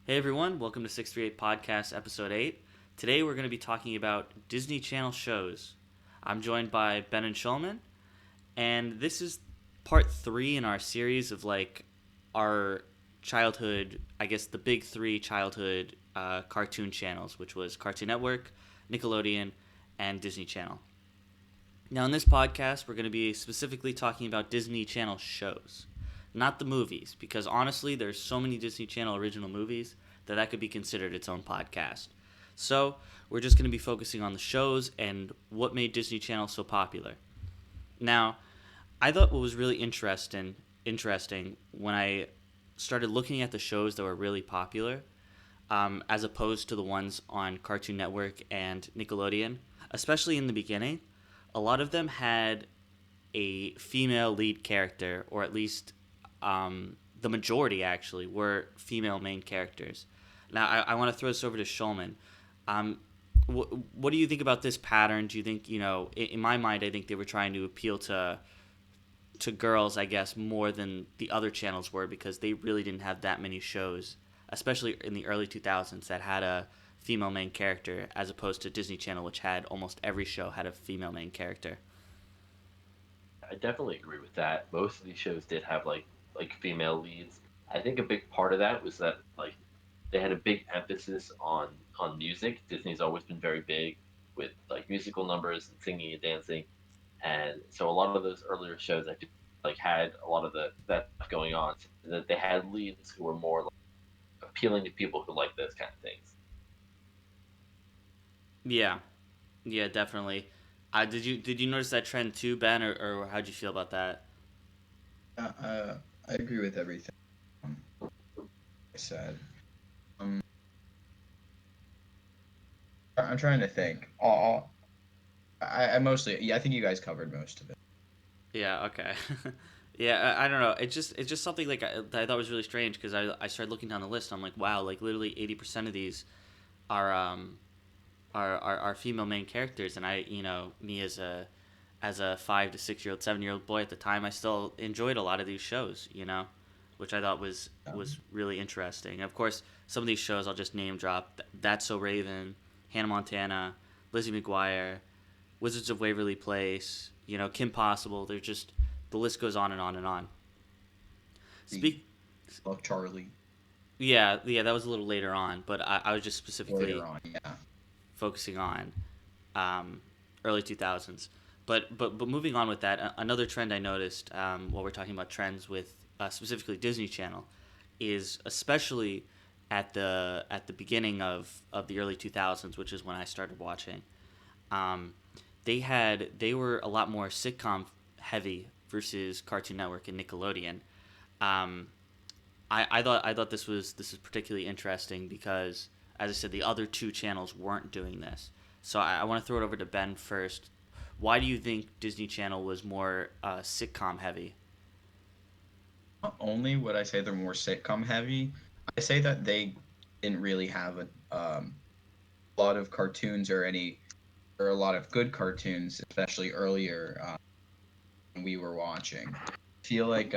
Hey everyone, welcome to 638 Podcast Episode 8. Today we're going to be talking about Disney Channel shows. I'm joined by Ben and Shulman, and this is part 3 in our series of our childhood, I guess the big 3 childhood cartoon channels, which was Cartoon Network, Nickelodeon, and Disney Channel. Now, in this podcast, we're going to be specifically talking about Disney Channel shows, not the movies, because honestly, there's so many Disney Channel original movies that could be considered its own podcast. So, we're just going to be focusing on the shows and what made Disney Channel so popular. Now, I thought what was really interesting when I started looking at the shows that were really popular, as opposed to the ones on Cartoon Network and Nickelodeon, especially in the beginning. A lot of them had a female lead character, or at least the majority actually were female main characters. Now, I want to throw this over to Shulman. Um, what do you think about this pattern? Do you think, in my mind, I think they were trying to appeal to girls, I guess, more than the other channels were because they really didn't have that many shows, especially in the early 2000s, that had a female main character, as opposed to Disney Channel, which had almost every show had a female main character. I definitely agree with that. Most of these shows did have like female leads. I think a big part of that was that they had a big emphasis on music. Disney's always been very big with like musical numbers and singing and dancing, and so a lot of those earlier shows I feel like had a lot of that stuff going on. So that they had leads who were more like, appealing to people who like those kind of things. Yeah, yeah, definitely. Did you notice that trend too, Ben, or how'd you feel about that? I agree with everything I said. Um, I'm trying to think. I mostly, yeah, I think you guys covered most of it. Yeah, okay. Yeah, I don't know. It's just something that I thought was really strange because I started looking down the list. And I'm like, wow, like literally 80% of these are are female main characters, and me as a 5 to 6 year old, 7 year old boy at the time, I still enjoyed a lot of these shows, which I thought was Um, really interesting. Of course, some of these shows I'll just name drop: That's So Raven, Hannah Montana, Lizzie McGuire, Wizards of Waverly Place, Kim Possible. They're just the list goes on and on and on. the Speak, Love Charlie yeah, yeah, that was a little later on, but I was just later specifically on. Yeah. focusing on um, early 2000s. But moving on with that, another trend I noticed while we're talking about trends with specifically Disney Channel is especially at the beginning of the early 2000s, which is when I started watching. Um, they were a lot more sitcom heavy versus Cartoon Network and Nickelodeon. Um, I thought this was particularly interesting because, as I said, the other two channels weren't doing this. So I want to throw it over to Ben first. Why do you think Disney Channel was more sitcom heavy? Not only would I say they're more sitcom heavy, I say that they didn't really have a lot of cartoons or a lot of good cartoons, especially earlier when we were watching. I feel like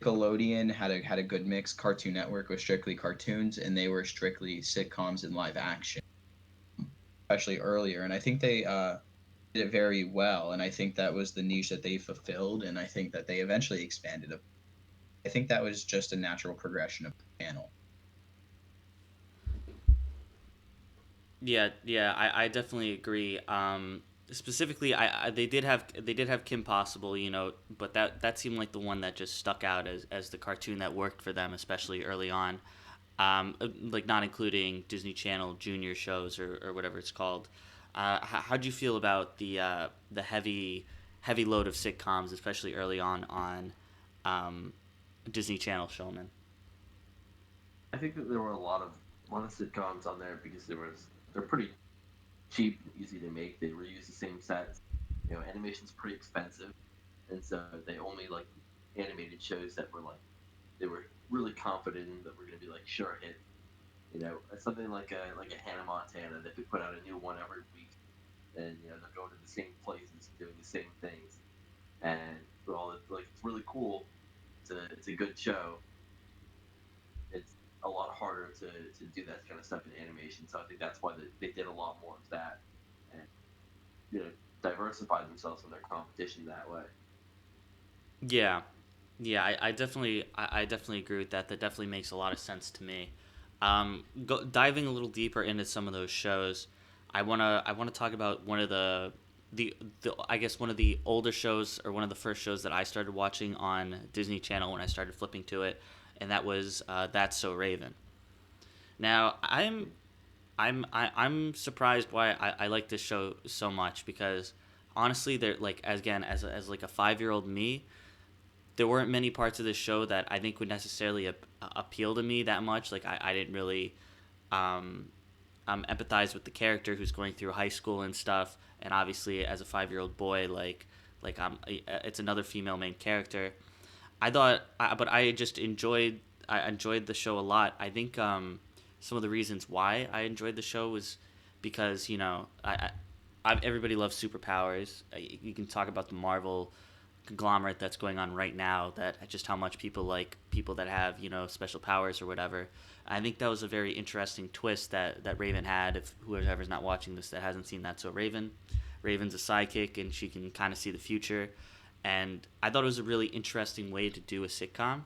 Nickelodeon had a good mix. Cartoon Network was strictly cartoons, and they were strictly sitcoms and live action, especially earlier. And I think they did it very well. And I think that was the niche that they fulfilled. And I think that they eventually expanded it. I think that was just a natural progression of the channel. Yeah, yeah, I definitely agree. Specifically, they did have Kim Possible, but that seemed like the one that just stuck out as the cartoon that worked for them, especially early on. Like not including Disney Channel Junior shows or whatever it's called. How'd you feel about the heavy load of sitcoms, especially early on um, Disney Channel, Showman? I think that there were a lot of sitcoms on there because they're pretty cheap and easy to make. They reuse the same sets. Animation's pretty expensive, and so they only like animated shows that were like they were really confident in that were going to be like sure hit. Something like a Hannah Montana that could put out a new one every week, and they're going to the same places and doing the same things, and well, it's really cool. It's a good show. It's a lot harder to do that kind of stuff in animation. So I think that's why they did a lot more of that, and you know, diversify themselves from their competition that way. Yeah, yeah, I definitely agree with that. That definitely makes a lot of sense to me. Diving a little deeper into some of those shows, I wanna talk about one of the I guess one of the older shows, or one of the first shows that I started watching on Disney Channel when I started flipping to it, and that was That's So Raven. Now I'm surprised why I like this show so much, because honestly, they're like, as again, as like a 5 year old me, there weren't many parts of this show that I think would necessarily appeal to me that much. Like I didn't really um, empathize with the character who's going through high school and stuff. And obviously, as a 5 year old boy, it's another female main character. But I just enjoyed the show a lot. I think some of the reasons why I enjoyed the show was because everybody loves superpowers. You can talk about the Marvel conglomerate that's going on right now, that just how much people like people that have special powers or whatever. I think that was a very interesting twist that Raven had. If whoever's not watching this that hasn't seen that, so Raven's a sidekick and she can kind of see the future, and I thought it was a really interesting way to do a sitcom,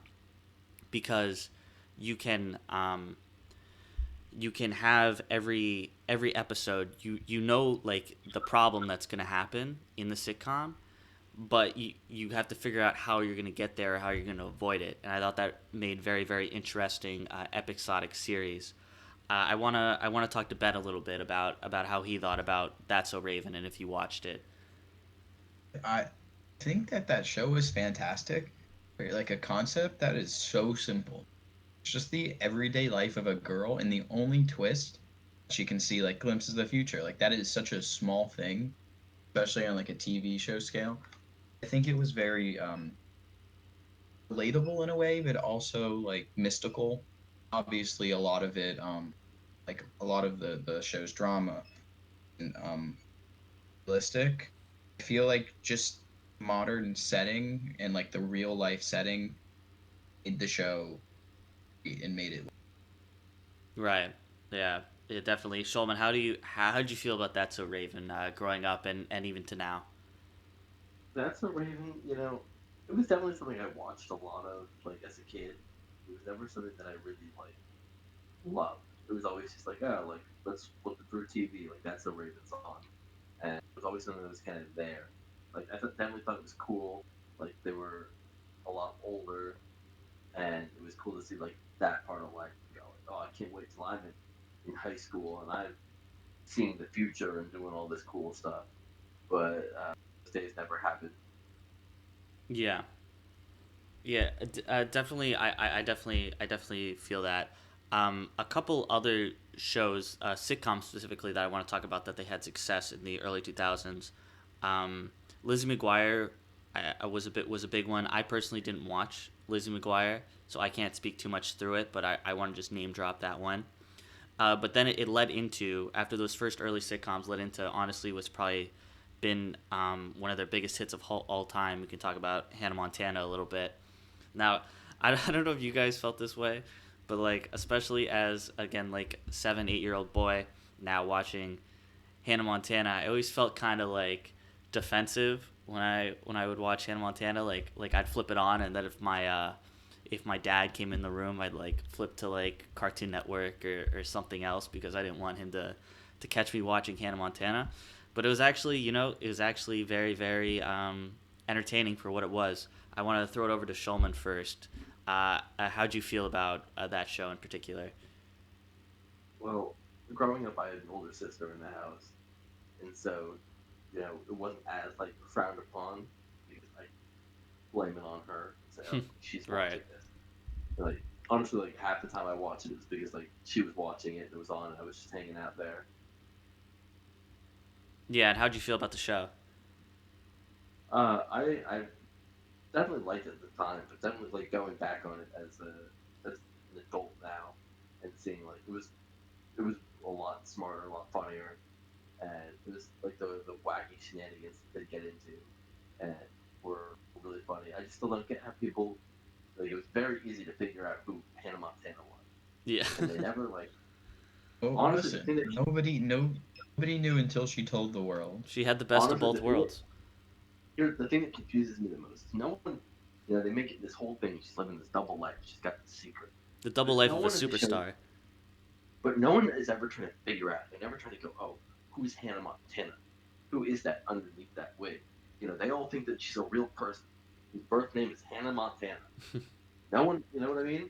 because you can you can have every episode, like the problem that's going to happen in the sitcom, but you have to figure out how you're going to get there, or how you're going to avoid it. And I thought that made very, very interesting episodic series. I wanna talk to Ben a little bit about how he thought about That's So Raven, and if you watched it. I think that show was fantastic. Like a concept that is so simple. It's just the everyday life of a girl, and the only twist, she can see like glimpses of the future. Like that is such a small thing, especially on like a TV show scale. I think it was very relatable in a way, but also like mystical. Obviously, a lot of it, like a lot of the show's drama and realistic. I feel like just modern setting and like the real life setting made the show and made it. Right. Yeah. Yeah, definitely. Shulman, how'd you feel about That's So Raven, growing up, and even to now? That's a Raven. You know, it was definitely something I watched a lot of, like as a kid. It was never something that I really like loved. It was always just like, oh, like let's flip it through TV. Like that's a Raven song, and it was always something that was kind of there. Like definitely thought it was cool. Like they were a lot older, and it was cool to see like that part of life. You know, like, oh, I can't wait till I'm in high school and I'm seeing the future and doing all this cool stuff. But those days never happened. Yeah. Yeah, definitely. I definitely feel that. A couple other shows, sitcoms specifically, that I want to talk about that they had success in the early 2000s. Um, Lizzie McGuire, was a big one. I personally didn't watch Lizzie McGuire, so I can't speak too much through it. But I want to just name drop that one. But then it led into, after those first early sitcoms, led into, honestly, what's probably been one of their biggest hits of all time. We can talk about Hannah Montana a little bit. Now, I don't know if you guys felt this way, but like, especially as, again, like 7, 8 year old boy now watching Hannah Montana, I always felt kind of like defensive when I would watch Hannah Montana. Like I'd flip it on, and then if my dad came in the room, I'd like flip to like Cartoon Network, or something else, because I didn't want him to catch me watching Hannah Montana. But it was actually very, very entertaining for what it was. I want to throw it over to Shulman first. How'd you feel about that show in particular? Well, growing up, I had an older sister in the house, and so it wasn't as like frowned upon because I blame it on her. So she's watching Right. this. And, like honestly, like half the time I watched it was because like she was watching it. It was on. And I was just hanging out there. Yeah, and how'd you feel about the show? I definitely liked it at the time, but definitely like going back on it as an adult now and seeing like it was a lot smarter, a lot funnier, and it was like the wacky shenanigans that they get into, and were really funny. I just still don't get how people like. It was very easy to figure out who Hannah Montana was. Yeah. and they never like. Well, Honestly, the thing listen, that nobody knew until she told the world. She had the best of honestly both worlds. the thing that confuses me the most is no one. They make it this whole thing. She's living this double life. She's got this secret, The double but life no of a one in the show. superstar. But no one is ever trying to figure out. They never try to go, oh, who's Hannah Montana? Who is that underneath that wig? They all think that she's a real person whose birth name is Hannah Montana. No one, you know what I mean?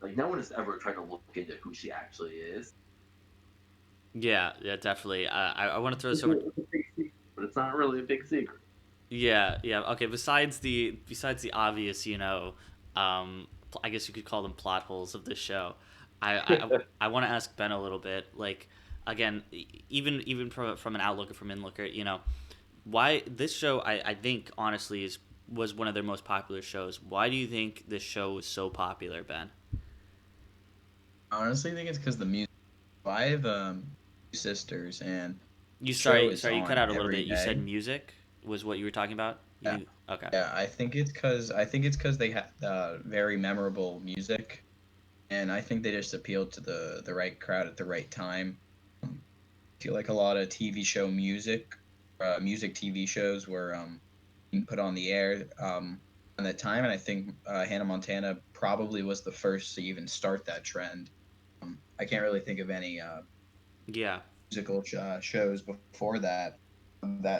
Like, no one has ever tried to look into who she actually is. Yeah, yeah, definitely. I want to throw this It's over. a big secret, but it's not really a big secret. Yeah, yeah. Okay. Besides the obvious, I guess you could call them plot holes of this show. I want to ask Ben a little bit. Like, again, even from an outlook from inlooker, why this show I think honestly was one of their most popular shows. Why do you think this show was so popular, Ben? I honestly think it's because the music. I have two sisters, and You the show is sorry you cut on out a little every bit. You said day. music was what you were talking about. Yeah, Okay. yeah. I think it's because they have very memorable music, and I think they just appealed to the right crowd at the right time. I feel like a lot of TV show music TV shows were being put on the air at that time, and I think Hannah Montana probably was the first to even start that trend. I can't really think of any Yeah. musical shows before that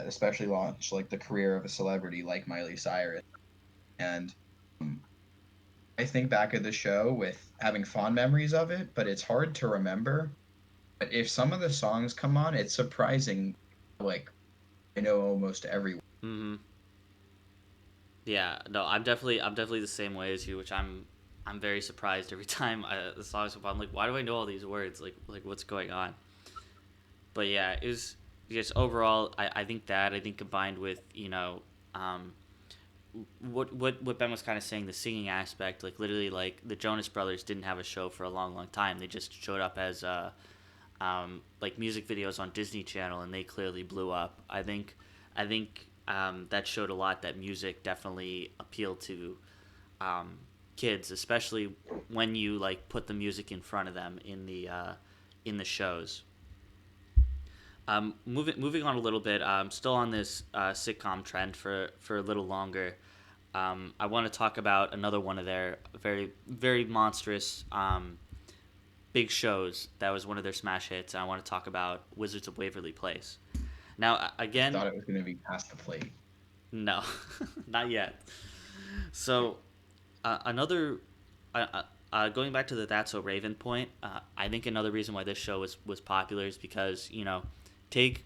especially launched like the career of a celebrity like Miley Cyrus. And um, I think back at the show with having fond memories of it, but it's hard to remember. But if some of the songs come on, it's surprising. Like I know almost every. Mm-hmm. Yeah, no, I'm definitely the same way as you, which I'm very surprised every time the songs come on. I'm like, why do I know all these words? Like what's going on? But yeah, it was just overall. I think combined with um, what Ben was kind of saying, the singing aspect, like literally like the Jonas Brothers didn't have a show for a long time. They just showed up as like music videos on Disney Channel, and they clearly blew up. I think that showed a lot that music definitely appealed to um, kids, especially when you like put the music in front of them in the shows. Moving on a little bit, still on this sitcom trend for a little longer. I want to talk about another one of their very very monstrous big shows that was one of their smash hits. And I want to talk about Wizards of Waverly Place. Now, I again, thought it was going to be past the plate. no, not yet. So another, going back to the That's So Raven point, I think another reason why this show was popular is because take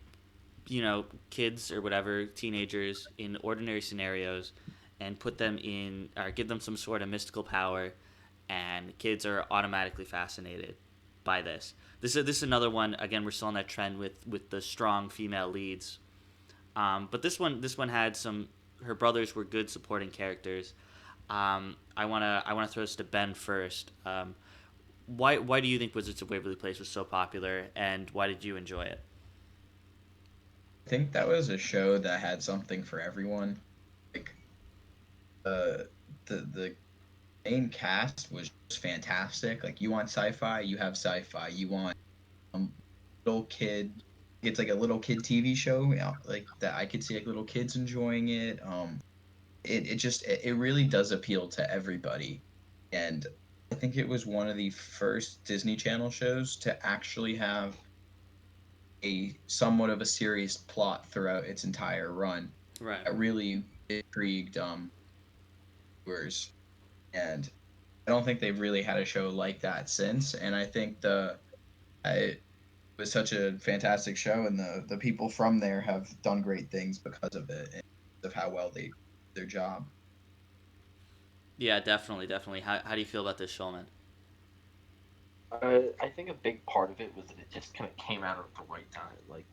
kids or whatever teenagers in ordinary scenarios and put them in or give them some sort of mystical power, and kids are automatically fascinated by this. This is another one. Again, we're still on that trend with the strong female leads. But this one had some. Her brothers were good supporting characters. I wanna throw this to Ben first. Why do you think Wizards of Waverly Place was so popular, and why did you enjoy it? I think that was a show that had something for everyone. Like uh, the main cast was just fantastic. Like you want sci-fi, you have sci-fi. You want little kid. It's like a little kid TV show, like that. I could see like little kids enjoying it. It really does appeal to everybody, and I think it was one of the first Disney Channel shows to actually have a somewhat of a serious plot throughout its entire run. Right. That really intrigued viewers, and I don't think they've really had a show like that since. And I think it was such a fantastic show, and the people from there have done great things because of it and of how well they did their job. Yeah, definitely, definitely. How do you feel about this, Shulman? I think a big part of it was that it just kind of came out at the right time. Like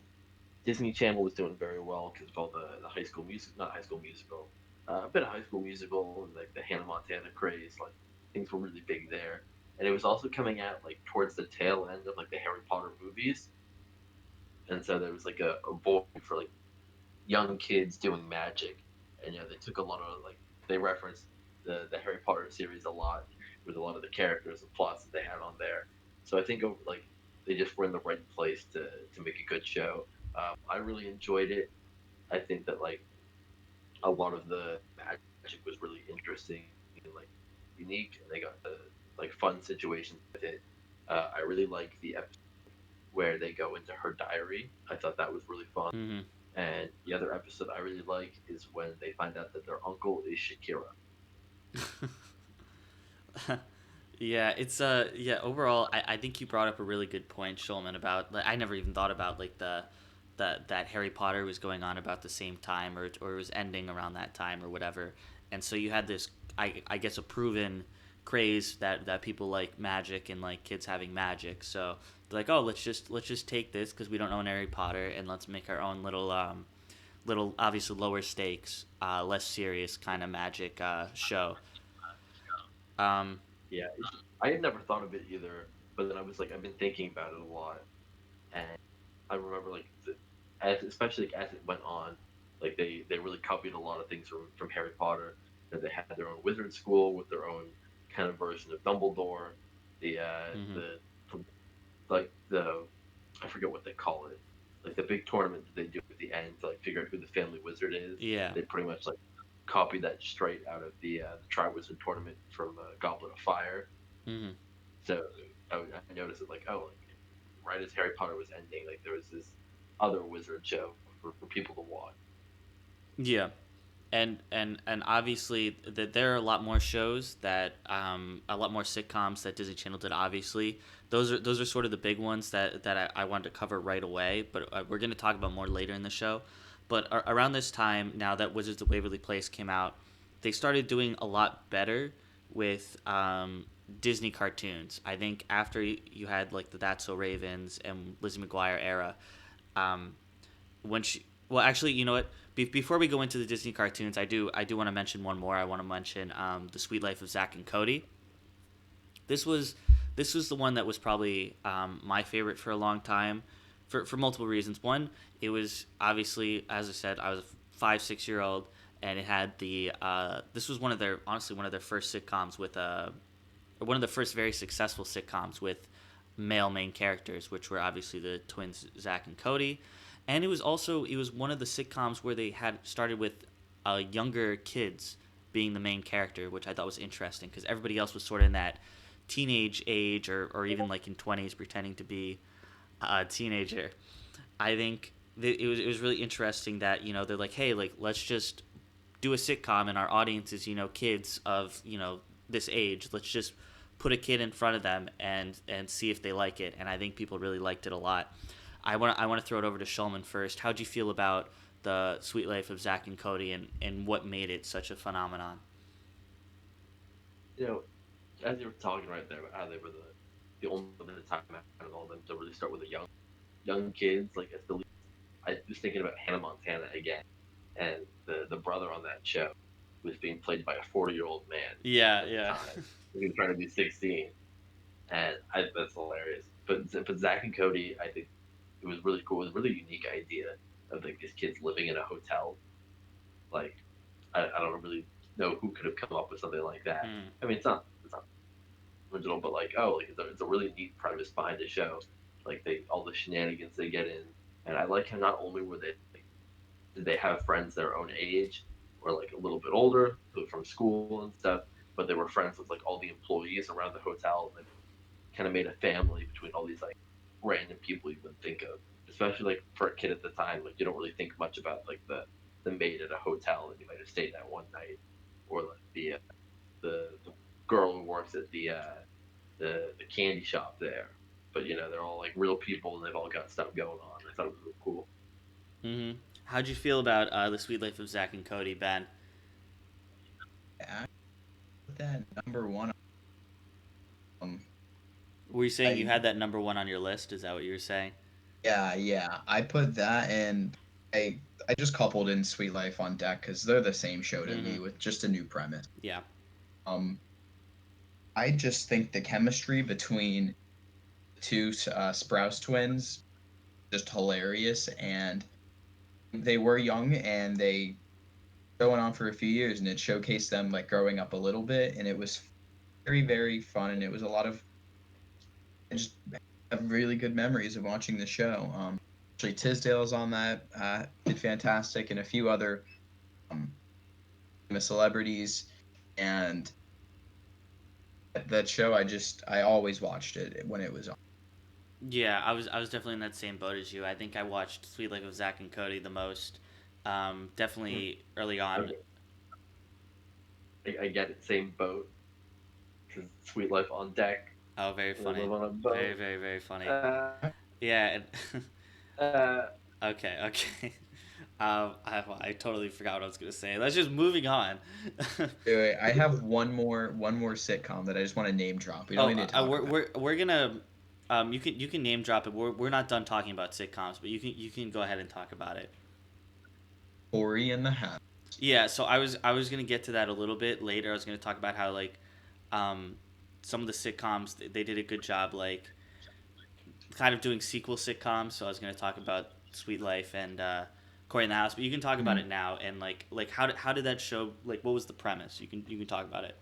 Disney Channel was doing very well because of all the High School Music, not High School Musical, a bit of High School Musical and like the Hannah Montana craze. Like things were really big there, and it was also coming out like towards the tail end of like the Harry Potter movies, and so there was like a void for like young kids doing magic, and they took a lot of like they referenced the Harry Potter series a lot with a lot of the characters and plots that they had on there. So I think like they just were in the right place to make a good show. I really enjoyed it. I think that like a lot of the magic was really interesting and like unique, and they got the like fun situations with it. I really like the episode where they go into her diary. I thought that was really fun. Hmm. And the other episode I really like is when they find out that their uncle is Shakira. Yeah, it's yeah, overall I think you brought up a really good point, Shulman, about like I never even thought about like that Harry Potter was going on about the same time, or it was ending around that time or whatever. And so you had this I guess a proven craze that people like magic and like kids having magic. So they're like, "Oh, let's just take this cuz we don't own Harry Potter, and let's make our own little obviously lower stakes, less serious kind of magic show." Um Yeah, I had never thought of it either, but then I was like, I've been thinking about it a lot, and I remember like especially like, as it went on, like they really copied a lot of things from Harry Potter. That they had their own wizard school with their own kind of version of Dumbledore. The mhm. like the I forget what they call it, like the big tournament that they do at the end to like figure out who the family wizard is. Yeah. They pretty much like copied that straight out of the Triwizard tournament from Goblet of Fire. Mhm. So I noticed it like, oh, like right as Harry Potter was ending, like there was this other wizard show for people to watch. Yeah, and obviously that there are a lot more shows that a lot more sitcoms that Disney Channel did. Obviously, those are sort of the big ones that I wanted to cover right away. But we're going to talk about more later in the show. But around this time, now that Wizards of Waverly Place came out, they started doing a lot better with Disney cartoons. I think after you had like the That's So Ravens and Lizzie McGuire era, um, when she well actually you know what before we go into the Disney cartoons, I do want to mention one more. I want to mention the Sweet Life of Zach and Cody. This was this was the one that was probably my favorite for a long time for multiple reasons. One, it was obviously, as I said, I was a 5 6 year old, and it had the this was one of their honestly one of their first sitcoms with or one of the first very successful sitcoms with male main characters, which were obviously the twins Zach and Cody. And it was one of the sitcoms where they had started with younger kids being the main character, which I thought was interesting because everybody else was sort of in that teenage age, or even like in 20s pretending to be a teenager. I think it was really interesting that they're like, hey, like let's just do a sitcom, and our audience is kids of this age. Let's just put a kid in front of them and see if they like it. And I think people really liked it a lot. I want to throw it over to Shulman first. How'd you feel about the Sweet Life of Zach and Cody, and what made it such a phenomenon? You know, as you were talking right there about how they were the only time out of all of them to really start with the young kids, like as the lead. I was thinking about Hannah Montana again, and the brother on that show was being played by a 40-year-old man Yeah, at the yeah. time. He was trying to be 16, and that's hilarious. But Zach and Cody, I think it was really cool. It was a really unique idea of like these kids living in a hotel. Like I don't really know who could have come up with something like that. Hmm. I mean, it's not original, but like oh, like it's a really neat premise behind the show. Like they all the shenanigans they get in, and I like how not only were they did they have friends their own age or like a little bit older from school and stuff, but they were friends with like all the employees around the hotel, and kind of made a family between all these like random people you wouldn't think of. Especially like for a kid at the time, like you don't really think much about like the maid at a hotel that you might have stayed at one night, or like the girl who works at the candy shop there. But they're all like real people and they've all got stuff going on. I thought it was really cool. Hmm. How'd you feel about the Sweet Life of Zach and Cody, Ben? I put that number one. Um, Were you saying you I had that number one on your list? Is that what you were saying? yeah, I put that, and I just coupled in Sweet Life on Deck because they're the same show to Hmm. me with just a new premise. Yeah. Um, I just think the chemistry between the two Sprouse twins just hilarious, and they were young and they going on for a few years, and it showcased them like growing up a little bit, and it was very fun, and it was a lot of I just have really good memories of watching the show. Actually, Tisdale's on that, did fantastic, and a few other um, famous celebrities. And that show, I always watched it when it was on. Yeah, I was definitely in that same boat as you. I think I watched Sweet Life of Zach and Cody the most. Definitely early on. Okay, I get it. Same boat. Because Sweet Life on deck. Oh, very We live funny. on a Very, boat. very, very funny. Uh, Yeah. And uh, okay, okay. I totally forgot what I was gonna say. Let's just moving on. Wait, I have one more sitcom that I just want to name drop. We don't Oh, need to talk we're, about. we're gonna you can name drop it. We're not done talking about sitcoms, but you can go ahead and talk about it. Corey and the Hat. Yeah, so I was gonna get to that a little bit later. I was gonna talk about how like um some of the sitcoms they did a good job like kind of doing sequel sitcoms. So I was gonna talk about Sweet Life and Corey in the House, but you can talk about it now and like how did that show like what was the premise? You can talk about it.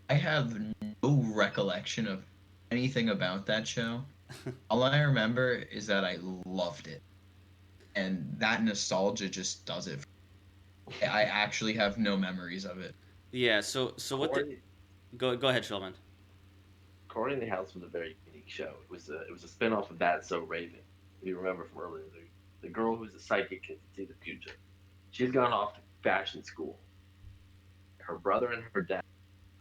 I have no recollection of anything about that show. All I remember is that I loved it, and that nostalgia just does it. I actually have no memories of it. Yeah, so what the Corey, go ahead, Shulman. Corey in the House was a very unique show. It was a spinoff of That So Raven. If you remember from earlier, the girl who's a psychic can see the future. She's gone off to fashion school. Her brother and her dad.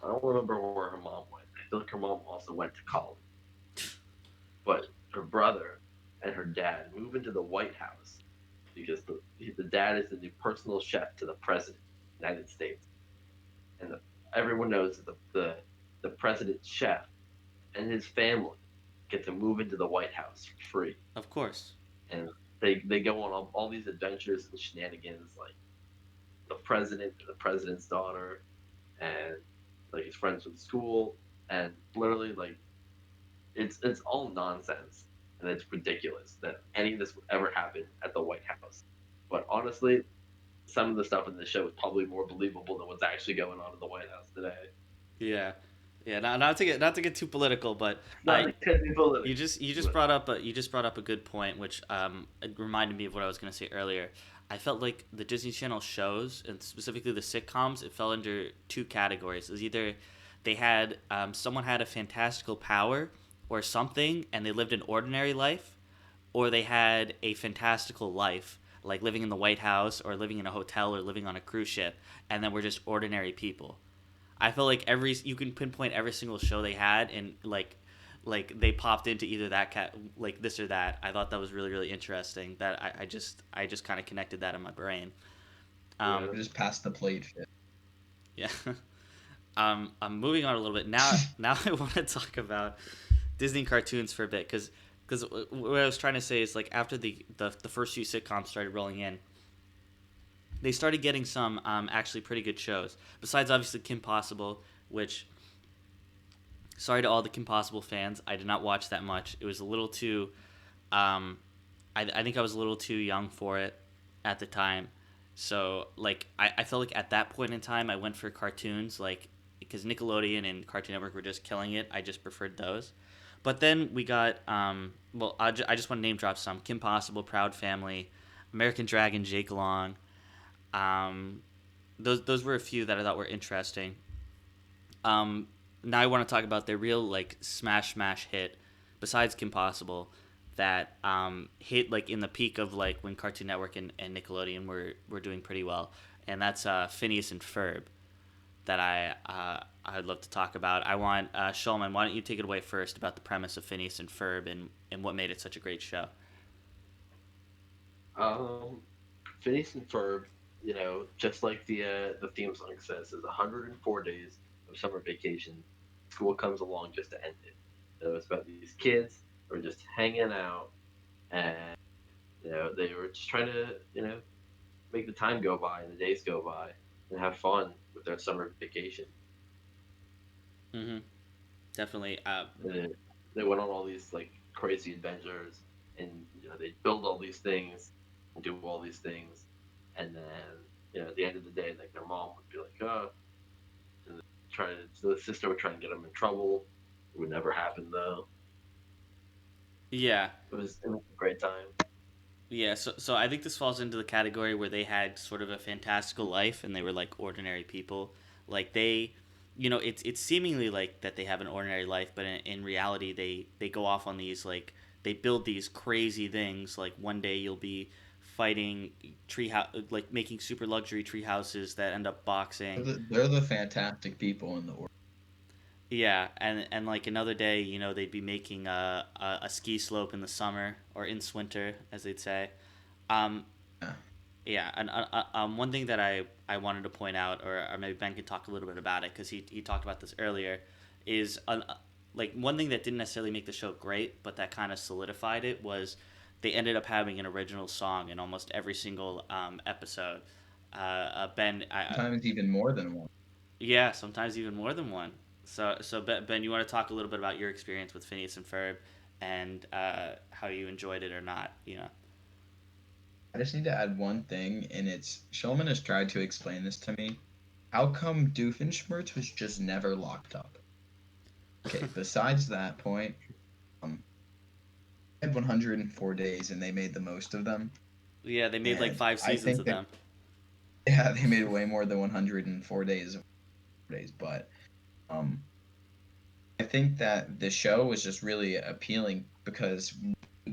I don't remember where her mom went. I feel like her mom also went to college. But her brother and her dad move into the White House because the dad is the new personal chef to the president of the United States, and everyone knows that the president's chef and his family get to move into the White House for free, Of course. and they go on all these adventures and shenanigans, like the president and the president's daughter, and like his friends from school, and literally like it's all nonsense and it's ridiculous that any of this would ever happen at the White House. But honestly, some of the stuff in the show is probably more believable than what's actually going on in the White House today. Yeah. Yeah, not to get too political, but Not to get me you political, just but brought up a good point, which it reminded me of what I was going to say earlier. I felt like the Disney Channel shows, and specifically the sitcoms, it fell under two categories. It was either they had someone had a fantastical power or something, and they lived an ordinary life, or they had a fantastical life, like living in the White House or living in a hotel or living on a cruise ship, and then we're just ordinary people. I feel like every you can pinpoint every single show they had, and like they popped into either that cat like this or that. I thought that was really really interesting. That I just kind of connected that in my brain. yeah, Just pass the plate. Yeah. I'm moving on a little bit now. Now I want to talk about Disney cartoons for a bit because what I was trying to say is like after the first few sitcoms started rolling in, they started getting some actually pretty good shows. Besides obviously Kim Possible, which sorry to all the Kim Possible fans, I did not watch that much. It was a little too I think I was a little too young for it at the time. So like I felt like at that point in time I went for cartoons like because Nickelodeon and Cartoon Network were just killing it. I just preferred those. But then we got well I just want to name drop some Kim Possible, Proud Family, American Dragon, Jake Long. Um, those were a few that I thought were interesting. Um, Now I want to talk about the real like smash hit besides Kim Possible that hit like in the peak of like when Cartoon Network and Nickelodeon were doing pretty well, and that's Phineas and Ferb that I'd love to talk about. I want Shulman. Why don't you take it away first about the premise of Phineas and Ferb and what made it such a great show? um, Phineas and Ferb, just like the theme song says, is 104 days of summer vacation. School comes along just to end it. It's about these kids who are just hanging out, and they were just trying to make the time go by and the days go by and have fun with their summer vacation. Mm-hmm. Definitely. And they went on all these like crazy adventures, and they build all these things and do all these things, and then at the end of the day, like their mom would be like, "Oh," and the sister would try and get them in trouble, It would never happen though. Yeah. It was a great time. Yeah, so I think this falls into the category where they had sort of a fantastical life and they were like ordinary people. Like they, it's seemingly like that they have an ordinary life, but in reality they go off on these like they build these crazy things. Like one day you'll be fighting like making super luxury tree houses that end up boxing. They're the fantastic people in the world. Yeah, and like another day, they'd be making a ski slope in the summer or in winter, as they'd say. Um, Yeah. Yeah, and one thing that I wanted to point out, or maybe Ben could talk a little bit about it because he talked about this earlier, is like one thing that didn't necessarily make the show great, but that kind of solidified it was they ended up having an original song in almost every single episode. Ben, Sometimes even more than one. yeah, sometimes even more than one. So Ben, you want to talk a little bit about your experience with Phineas and Ferb and how you enjoyed it or not? I just need to add one thing, and it's Shulman has tried to explain this to me. How come Doofenshmirtz was just never locked up? Okay, besides that point, um, I had 104 days, and they made the most of them. Yeah, they made like And five I seasons think of that them. yeah, they made way more than 104 days, but um, I think that the show was just really appealing because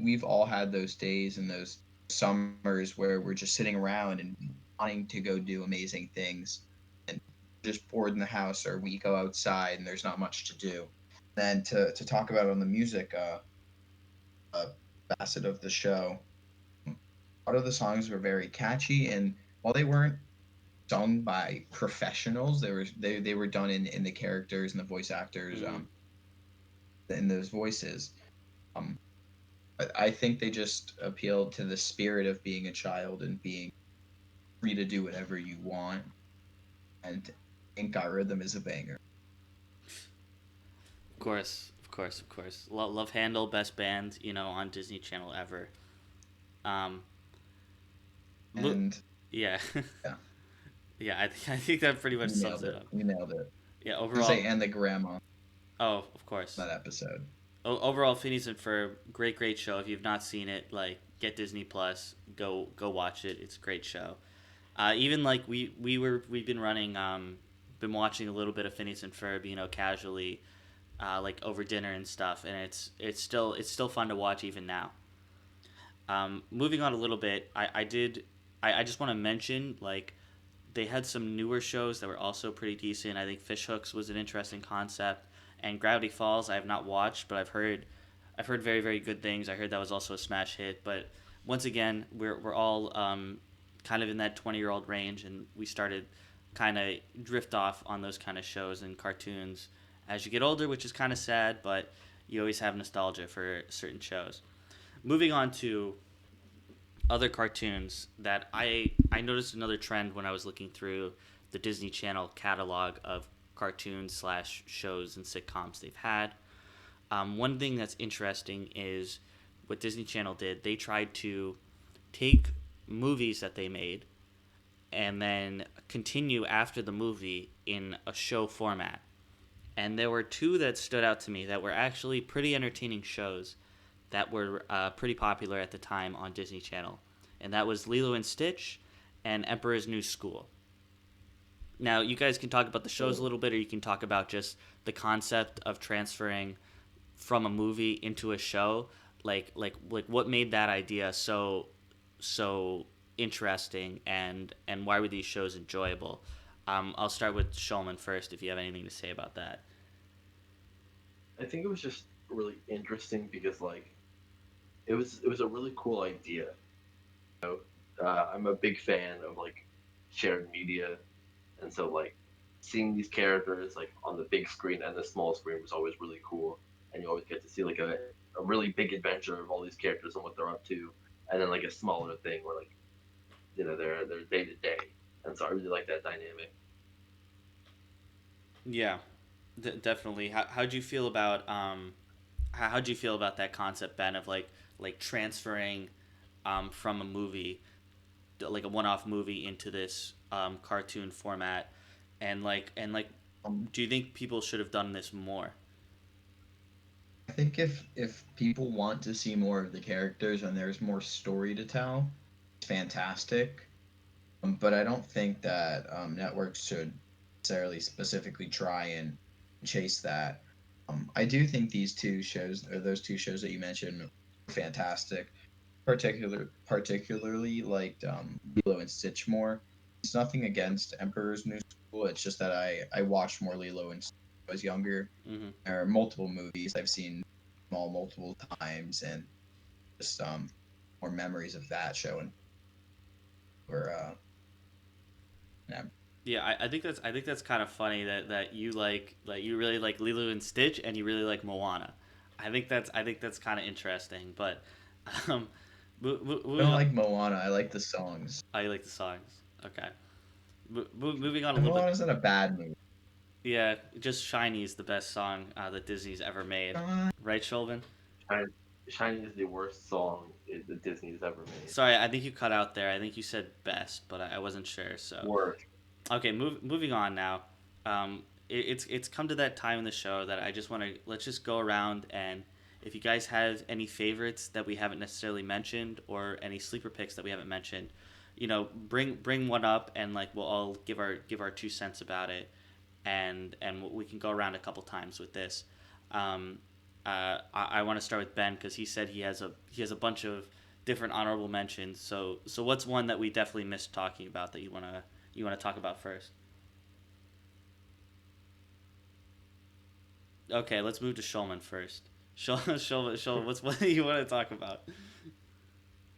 we've all had those days and those summers where we're just sitting around and wanting to go do amazing things and just bored in the house, or we go outside and there's not much to do. Then to talk about on the music uh, facet of the show, a lot of the songs were very catchy, and while they weren't sung by professionals, they were done in the characters and the voice actors Hmm. in those voices. Um, I think they just appeal to the spirit of being a child and being free to do whatever you want. And Ink Got Rhythm is a banger. Of course, of course, of course. Love Handle, best band, on Disney Channel ever. Um, look, And yeah, yeah, yeah. I think that pretty much you sums nailed it it. up. You nailed it. Yeah, I was gonna say, overall. and the grandma Oh, of course. that episode. Overall, Phineas and Ferb, great show. If you've not seen it, like get Disney Plus, go watch it. It's a great show. Even like we've been running, been watching a little bit of Phineas and Ferb, casually, like over dinner and stuff, and it's still fun to watch even now. Moving on a little bit, I just want to mention like they had some newer shows that were also pretty decent. I think Fish Hooks was an interesting concept, and Gravity Falls I have not watched, but I've heard very very good things. I heard that was also a smash hit, but once again we're all kind of in that 20-year-old range, and we started kind of drift off on those kind of shows and cartoons as you get older, which is kind of sad, but you always have nostalgia for certain shows. Moving on to other cartoons that I noticed another trend when I was looking through the Disney Channel catalog of cartoons slash shows and sitcoms they've had. One thing that's interesting is what Disney Channel did. They tried to take movies that they made and then continue after the movie in a show format. And there were two that stood out to me that were actually pretty entertaining shows that were pretty popular at the time on Disney Channel, and that was Lilo and Stitch and Emperor's New School. Now, you guys can talk about the shows a little bit, or you can talk about just the concept of transferring from a movie into a show. Like what made that idea so interesting, and why were these shows enjoyable? I'll start with Shulman first, if you have anything to say about that. I think it was just really interesting because like it was a really cool idea. I'm a big fan of like shared media, and so like seeing these characters like on the big screen and the small screen was always really cool, and you always get to see like a really big adventure of all these characters and what they're up to, and then like a smaller thing where like they're day to day, and so I really like that dynamic. Yeah, definitely. How'd you feel about how'd you feel about that concept, Ben, of like transferring from a movie, like a one-off movie, into this cartoon format, and like, Um, do you think people should have done this more? I think if people want to see more of the characters and there's more story to tell, it's fantastic. But I don't think that networks should necessarily specifically try and chase that. I do think these two shows, or those two shows that you mentioned, were fantastic. Particularly liked Lilo and Stitch more. It's nothing against Emperor's New School. It's just that I watched more Lilo and Stitch when I was younger. Hmm. There are multiple movies I've seen them all multiple times, and just more memories of that show and were yeah. Yeah, I think that's kind of funny that you you really like Lilo and Stitch and you really like Moana. I think that's kind of interesting. But um, I don't moving on, like Moana. I like the songs. I like the songs. Okay, moving on a And little bit. Moana's not a bad movie. Yeah, just Shiny is the best song that Disney's ever made, right, Shulvin? Shiny, Shiny is the worst song that Disney's ever made. Sorry, I think you cut out there. I think you said best, but I wasn't sure. So Worst. okay, moving on now. It's come to that time in the show that I just want to let's just go around and if you guys have any favorites that we haven't necessarily mentioned or any sleeper picks that we haven't mentioned, bring one up and like we'll all give our 2 cents about it, and we can go around a couple times with this. Um, I want to start with Ben because he said he has a bunch of different honorable mentions. So what's one that we definitely missed talking about that you want to talk about first? Okay, let's move to Shulman first. Shulman, what's what you want to talk about?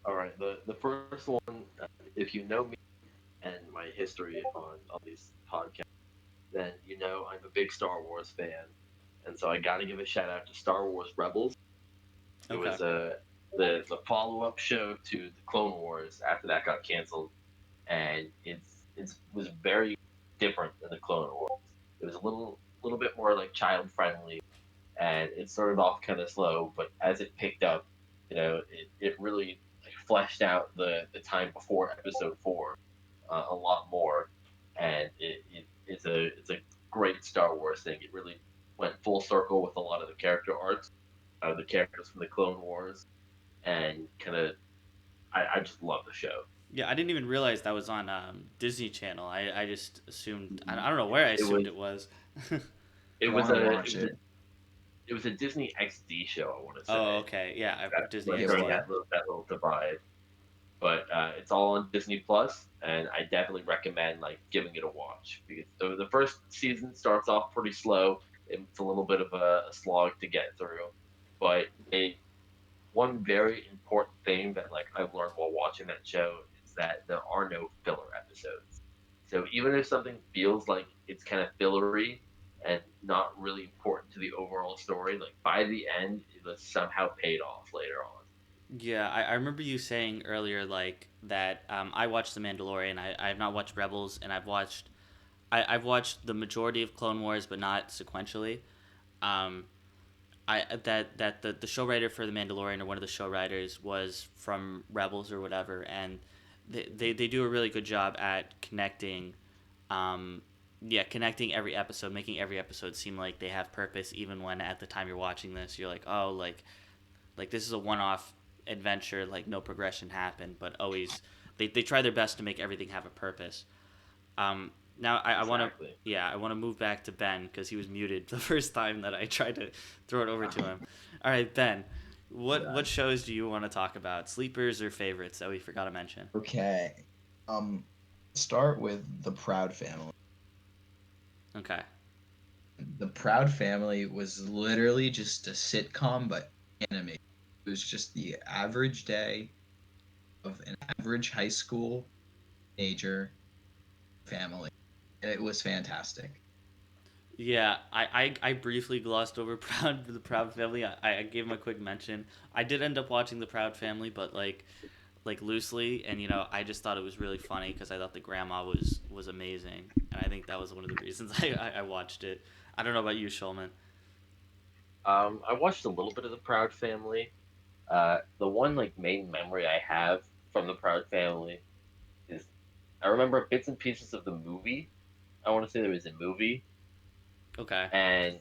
All right, the first one, if you know me and my history on these podcasts, then you know I'm a big Star Wars fan, and so I got to give a shout out to Star Wars Rebels. It Okay. was the follow up show to the Clone Wars after that got canceled, and it was very different than the Clone Wars. It was a little bit more like child friendly, and it started off kind of slow, but as it picked up, it really like, fleshed out the time before Episode 4 a lot more, and it's a great Star Wars thing. It really went full circle with a lot of the character arcs, the characters from the Clone Wars, and kind of I just love the show. Yeah, I didn't even realize that was on Disney Channel. I just assumed I don't know where I It assumed was it was. it I was want to a watch it. it was a Disney XD show. I want to Oh, say okay. Yeah, that Disney Yeah, during XD. well, that little divide. But it's all on Disney Plus, and I definitely recommend like giving it a watch because the first season starts off pretty slow. It's a little bit of a slog to get through, but one very important thing that like I've learned while watching that show is that there are no filler episodes. So even if something feels like it's kind of fillery and not really important to the overall story, like by the end it was somehow paid off later on. Yeah, I remember you saying earlier like that. I watched The Mandalorian. I have not watched Rebels, and I've watched the majority of Clone Wars, but not sequentially. Um, the show writer for The Mandalorian or one of the show writers was from Rebels or whatever, and they do a really good job at connecting, um, connecting every episode, making every episode seem like they have purpose, even when at the time you're watching this, you're like, oh, like this is a one off adventure, like no progression happened, but always they try their best to make everything have a purpose. Now I want to Exactly. I want to move back to Ben because he was muted the first time that I tried to throw it over to him. All right, Ben, what shows do you want to talk about? Sleepers or favorites that we forgot to mention? okay. Um, Start with the Proud Family. Okay. The Proud Family was literally just a sitcom, but animated. It was just the average day of an average high school teenager family, and it was fantastic. Yeah, I briefly glossed over the Proud Family. I gave him a quick mention. I did end up watching the Proud Family, but like loosely, and I just thought it was really funny because I thought the grandma was amazing, and I think that was one of the reasons I watched it. I don't know about you, Shulman. I watched a little bit of the Proud Family. The one like main memory I have from the Proud Family is I remember bits and pieces of the movie. I want to say there was a movie, Okay. and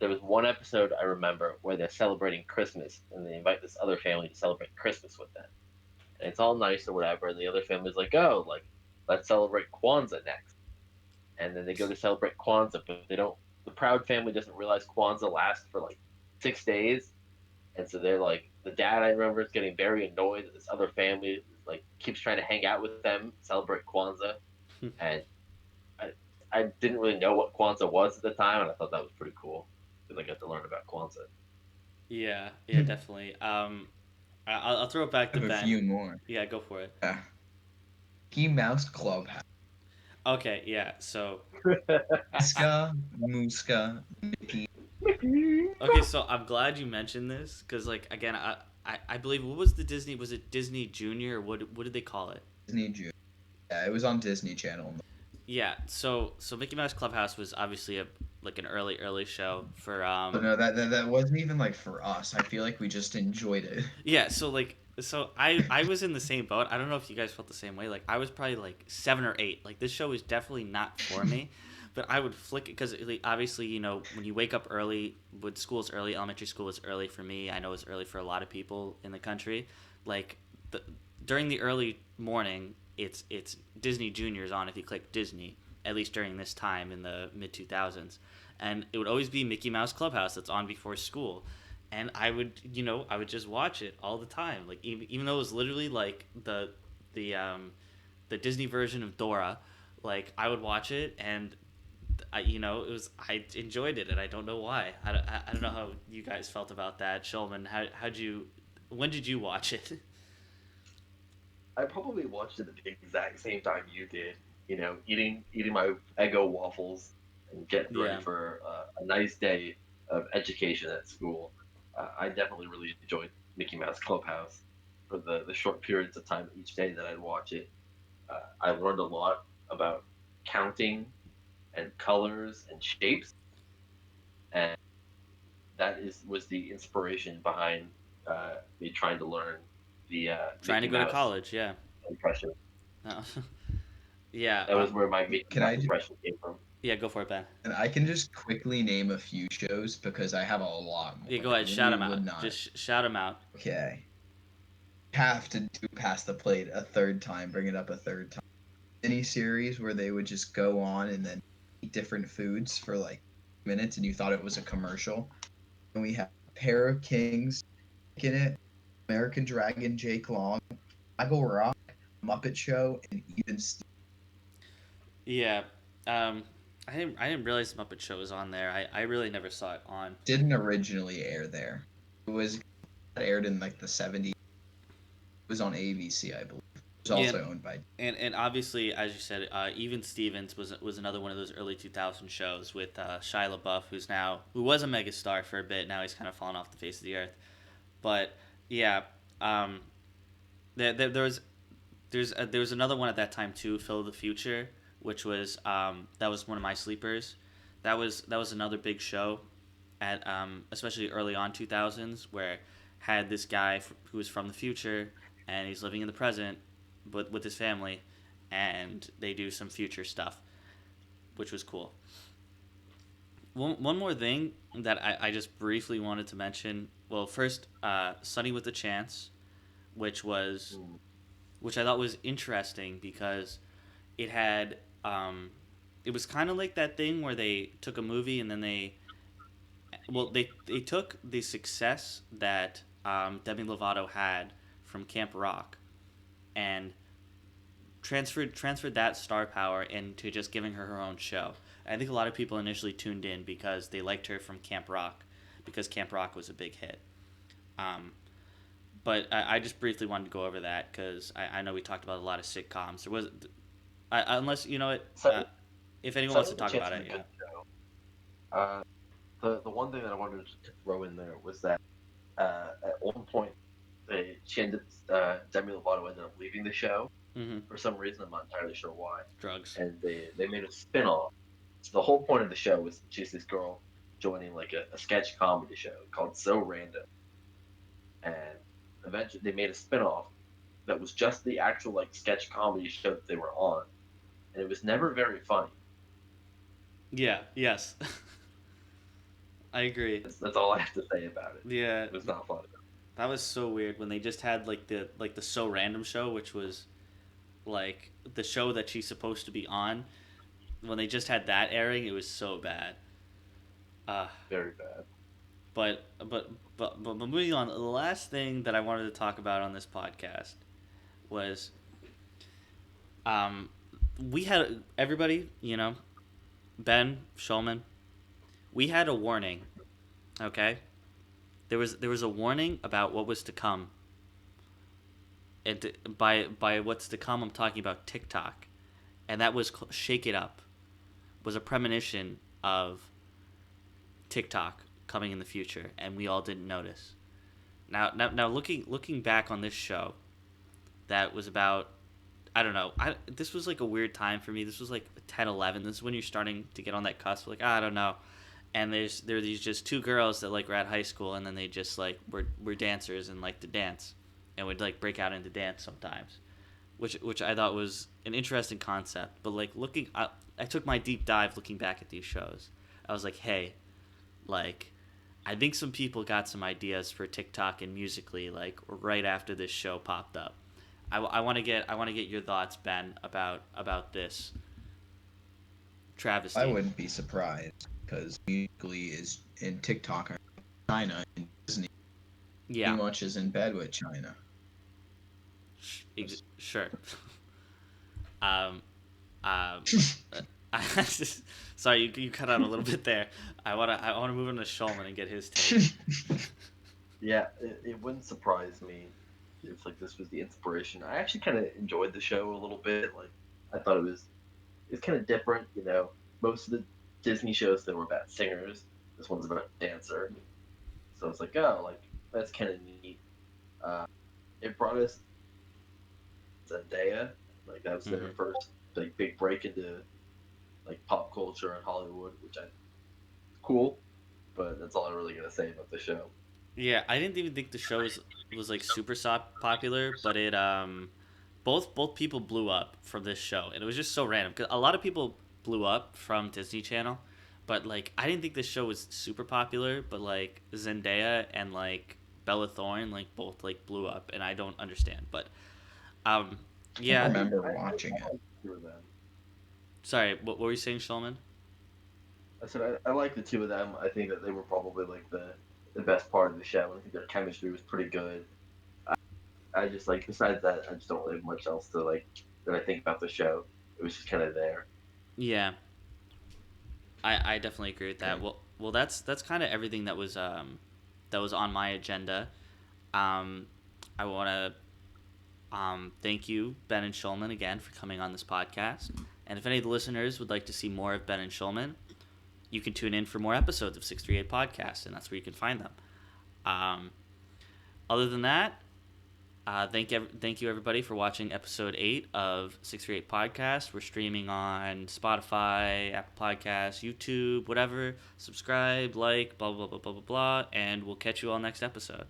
there was one episode I remember where they're celebrating Christmas and they invite this other family to celebrate Christmas with them. And it's all nice or whatever, and the other family's like, oh, like, let's celebrate Kwanzaa next. And then they go to celebrate Kwanzaa, but they don't. The Proud family doesn't realize Kwanzaa lasts for like 6 days, and so they're like, the dad I remember is getting very annoyed that this other family like keeps trying to hang out with them, celebrate Kwanzaa, and I, I didn't really know what Kwanzaa was at the time, and I thought that was pretty cool because I got to learn about Kwanzaa. Yeah, yeah, definitely. I'll throw it back I to have a Ben. few more. Yeah, go for it. Yeah. Mickey Mouse Clubhouse. Okay, yeah. So Miska, Muska, Mickey. okay, so I'm glad you mentioned this because, like, again, I believe what was the Disney? Was it Disney Junior? Or what did they call it? Disney Junior. Yeah, it was on Disney Channel. Yeah. So Mickey Mouse Clubhouse was obviously an early show for But no, that wasn't even like for us. I feel like we just enjoyed it. Yeah, so I was in the same boat. I don't know if you guys felt the same way. Like I was probably like 7 or 8. Like this show was definitely not for me. But I would flick it because obviously, you know, when you wake up early, when school's early, elementary school is early for me. I know it's early for a lot of people in the country. Like during the early morning, it's Disney Junior's on if you click Disney. At least during this time in the mid 2000s, and it would always be Mickey Mouse Clubhouse that's on before school, and I would just watch it all the time. Like even though it was literally like the Disney version of Dora, like I would watch it and I enjoyed it, and I don't know why. I don't know how you guys felt about that. Shulman, when did you watch it? I probably watched it at the exact same time you did. You know, eating my Eggo waffles and getting ready for a nice day of education at school. I definitely really enjoyed Mickey Mouse Clubhouse for the short periods of time each day that I'd watch it. I learned a lot about counting and colors and shapes, and that was the inspiration behind me trying to learn the Trying to Mickey go to Mouse college, yeah. impression. Oh. Yeah. That was where my Mickey Can Mouse I impression came from. Yeah, go for it, Ben. And I can just quickly name a few shows because I have a lot more. Yeah, go ahead. You Shout them would out. not. Just shout them out. Okay. Have to do Pass the Plate a third time, bring it up a third time. Mini series where they would just go on and then eat different foods for like minutes and you thought it was a commercial. And we have Pair of Kings in it, American Dragon, Jake Long, Michael Rock, Muppet Show, and Even Steve. Yeah. I didn't realize the Muppet Show was on there. I really never saw it on. Didn't originally air there. It aired in like the 70s. It was on ABC, I believe. It was also owned by. And obviously, as you said, Even Stevens was another one of those early 2000 shows with Shia LaBeouf, who was a megastar for a bit. Now he's kind of fallen off the face of the earth. But yeah, there was another one at that time too, Phil of the Future, which was that was one of my sleepers. That was another big show at especially early on 2000s, where had this guy who was from the future and he's living in the present with his family, and they do some future stuff, which was cool. One more thing that I just briefly wanted to mention. Well, first, Sunny with a Chance, which I thought was interesting because it had it was kind of like that thing where they took a movie and then they took the success that Demi Lovato had from Camp Rock and transferred that star power into just giving her own show. I think a lot of people initially tuned in because they liked her from Camp Rock, because Camp Rock was a big hit. But I just briefly wanted to go over that because I know we talked about a lot of sitcoms. There was, unless you know it, if anyone wants to talk about it, yeah. The one thing that I wanted to throw in there was that at one point Demi Lovato ended up leaving the show for some reason. I'm not entirely sure why. Drugs. And they made a spin-off. So the whole point of the show was she's this girl joining like a sketch comedy show called So Random, and eventually they made a spin-off that was just the actual like sketch comedy show that they were on, and it was never very funny. Yeah. Yes. I agree. That's all I have to say about it. Yeah, It was not fun. that was so weird when they just had like the So Random show, which was like the show that she's supposed to be on. When they just had that airing, it was so bad. Uh, Very bad. but moving on, the last thing that I wanted to talk about on this podcast was we had everybody, Ben Schulman, we had a warning, okay? There was a warning about what was to come. And by what's to come, I'm talking about TikTok, and that was Shake It Up, was a premonition of TikTok coming in the future, and we all didn't notice. Now, looking back on this show, that was about, I don't know. This was like a weird time for me. This was like 10, 11. This is when you're starting to get on that cusp. Like, I don't know. And there are these just two girls that like were at high school, and then they just like were dancers and liked to dance, and would like break out into dance sometimes, which I thought was an interesting concept. But like I took my deep dive looking back at these shows. I was like, hey, like, I think some people got some ideas for TikTok and Musically like right after this show popped up. I want to get your thoughts, Ben, about this travesty. I wouldn't be surprised because Musically is in TikTok in China and Disney Yeah, pretty much is in bed with China. Sure. um, um, sorry, you cut out a little bit there. I wanna move on to Shulman and get his take. Yeah, it wouldn't surprise me if like this was the inspiration. I actually kind of enjoyed the show a little bit. Like I thought it's kind of different. Most of the Disney shows that were about singers. This one's about a dancer. So it's like, oh, like that's kind of neat. It brought us Zendaya. Like that was their first like big break into like pop culture and Hollywood, which I cool. But that's all I'm really gonna say about the show. Yeah, I didn't even think the show was like super popular, but it both people blew up from this show, and it was just so random. 'Cause a lot of people blew up from Disney Channel, but like I didn't think this show was super popular. But like Zendaya and like Bella Thorne like both like blew up, and I don't understand. But um, I yeah. remember watching it. Two of them. Sorry, what were you saying, Shulman? I said I like the two of them. I think that they were probably like the best part of the show. I think their chemistry was pretty good. I just like besides that, I just don't really have much else to like that I think about the show. It was just kind of there. Yeah, I definitely agree with that. Okay. Well, that's kind of everything that was on my agenda. I want to thank you, Ben and Shulman, again for coming on this podcast. And if any of the listeners would like to see more of Ben and Shulman, you can tune in for more episodes of 638 Podcast, and that's where you can find them. Other than that, thank you everybody for watching episode 8 of 638 Podcast. We're streaming on Spotify, Apple Podcasts, YouTube, whatever. Subscribe, like, blah, blah, blah, blah, blah, blah, and we'll catch you all next episode.